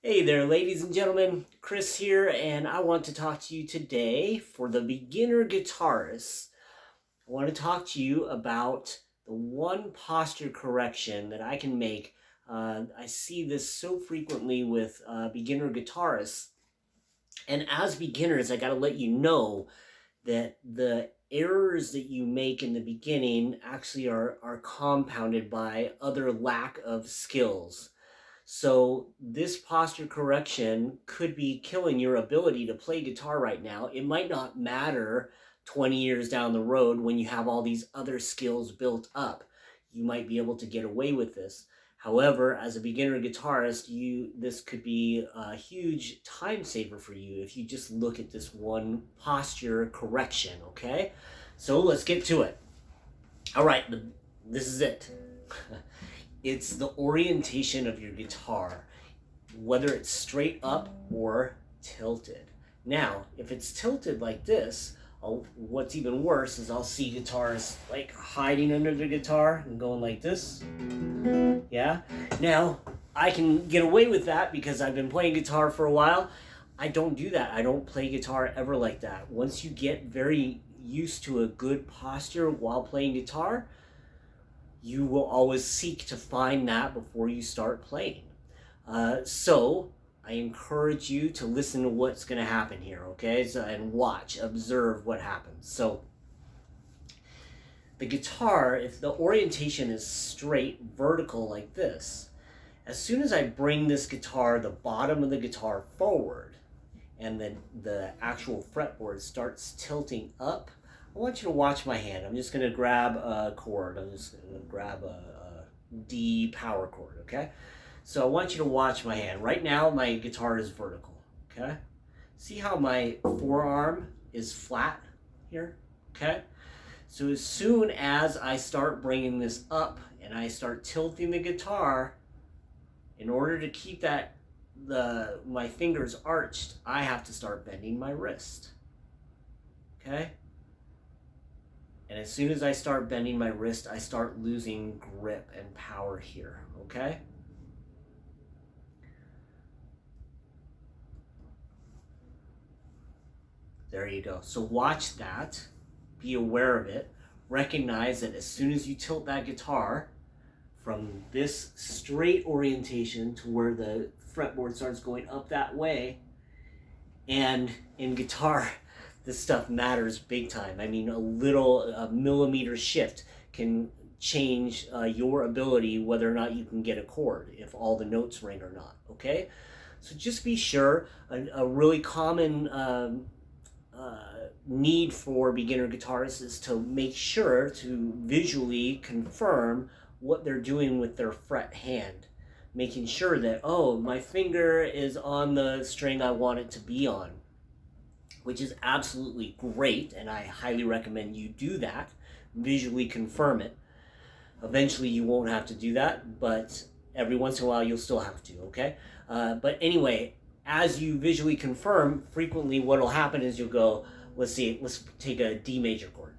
Hey there, ladies and gentlemen. Chris here, and I want to talk to you today for the beginner guitarists. I want to talk to you about the one posture correction that I can make. I see this so frequently with beginner guitarists, and as beginners, I got to let you know that the errors that you make in the beginning actually are compounded by other lack of skills. So this posture correction could be killing your ability to play guitar right now. It might not matter 20 years down the road when you have all these other skills built up. You might be able to get away with this. However, as a beginner guitarist, this could be a huge time saver for you if you just look at this one posture correction, okay? So let's get to it. All right, this is it. It's the orientation of your guitar, whether it's straight up or tilted. Now, if it's tilted like this, what's even worse is I'll see guitarists like hiding under the guitar and going like this. Yeah. Now, I can get away with that because I've been playing guitar for a while. I don't do that. I don't play guitar ever like that. Once you get very used to a good posture while playing guitar, you will always seek to find that before you start playing. So I encourage you to listen to what's going to happen here, okay? And observe what happens. So the guitar, if the orientation is straight, vertical like this, as soon as I bring this guitar, the bottom of the guitar forward, and then the actual fretboard starts tilting up, I want you to watch my hand. I'm just going to grab a chord. I'm just going to grab a D power chord, okay? So I want you to watch my hand. Right now, my guitar is vertical, okay? See how my forearm is flat here, okay? So as soon as I start bringing this up and I start tilting the guitar, in order to keep my fingers arched, I have to start bending my wrist, okay? And as soon as I start bending my wrist, I start losing grip and power here, okay? There you go. So watch that, be aware of it, recognize that as soon as you tilt that guitar from this straight orientation to where the fretboard starts going up that way, and in guitar, this stuff matters big time. I mean, a millimeter shift can change your ability whether or not you can get a chord, if all the notes ring or not, okay? So just be sure. A really common need for beginner guitarists is to make sure to visually confirm what they're doing with their fret hand, making sure that, oh, my finger is on the string I want it to be on, which is absolutely great, and I highly recommend you do that. Visually confirm it. Eventually you won't have to do that, but every once in a while you'll still have to, okay? But anyway, as you visually confirm, frequently what will happen is you'll go, let's take a D major chord.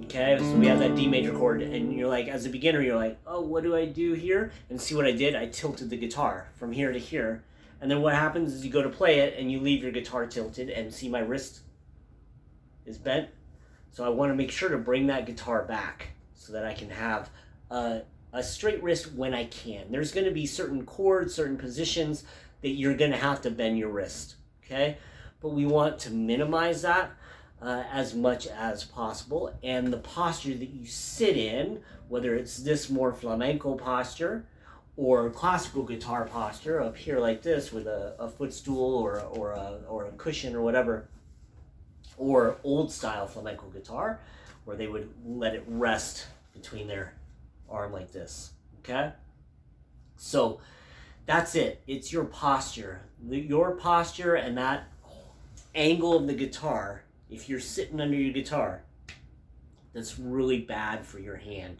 Okay, so we have that D major chord, and you're like, as a beginner, you're like, oh, what do I do here? And see what I did? I tilted the guitar from here to here. And then what happens is you go to play it and you leave your guitar tilted, and see my wrist is bent. So I want to make sure to bring that guitar back so that I can have a straight wrist when I can. There's going to be certain chords, certain positions that you're going to have to bend your wrist, okay? But we want to minimize that as much as possible. And the posture that you sit in, whether it's this more flamenco posture or classical guitar posture up here like this with a footstool or a cushion or whatever, or old style flamenco guitar where they would let it rest between their arm like this, okay? So that's it. It's your posture. Your posture and that angle of the guitar, if you're sitting under your guitar, that's really bad for your hand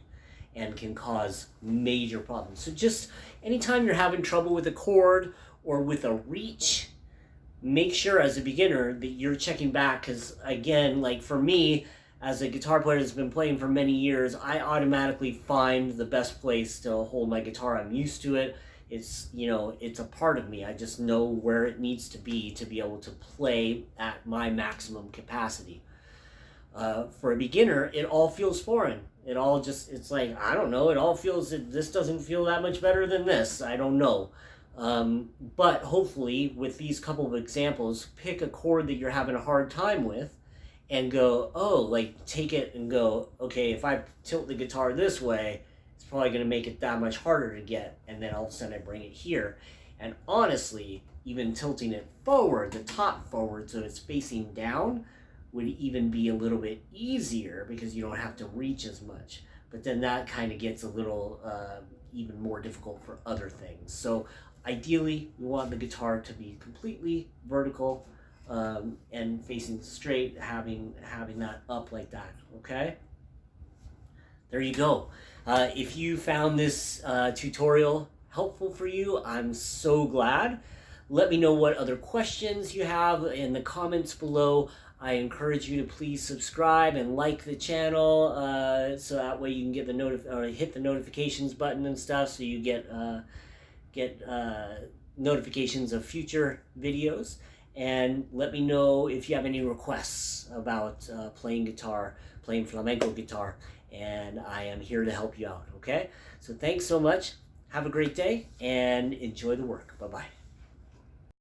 and can cause major problems. So just anytime you're having trouble with a chord or with a reach, make sure as a beginner that you're checking back, because again, like for me, as a guitar player that's been playing for many years, I automatically find the best place to hold my guitar. I'm used to it. It's, you know, it's a part of me. I just know where it needs to be able to play at my maximum capacity. For a beginner, it all feels foreign. It all just, it's like, I don't know, it all feels, this doesn't feel that much better than this. I don't know. But hopefully, with these couple of examples, pick a chord that you're having a hard time with and go, oh, like take it and go, okay, if I tilt the guitar this way, it's probably going to make it that much harder to get. And then all of a sudden I bring it here. And honestly, even tilting it forward, the top forward, so it's facing down, would even be a little bit easier because you don't have to reach as much. But then that kind of gets a little even more difficult for other things. So ideally, we want the guitar to be completely vertical and facing straight, having that up like that, okay? There you go. If you found this tutorial helpful for you, I'm so glad. Let me know what other questions you have in the comments below. I encourage you to please subscribe and like the channel so that way you can get the hit the notifications button and stuff, so you get notifications of future videos. And let me know if you have any requests about playing flamenco guitar, and I am here to help you out, okay? So thanks so much. Have a great day and enjoy the work. Bye-bye.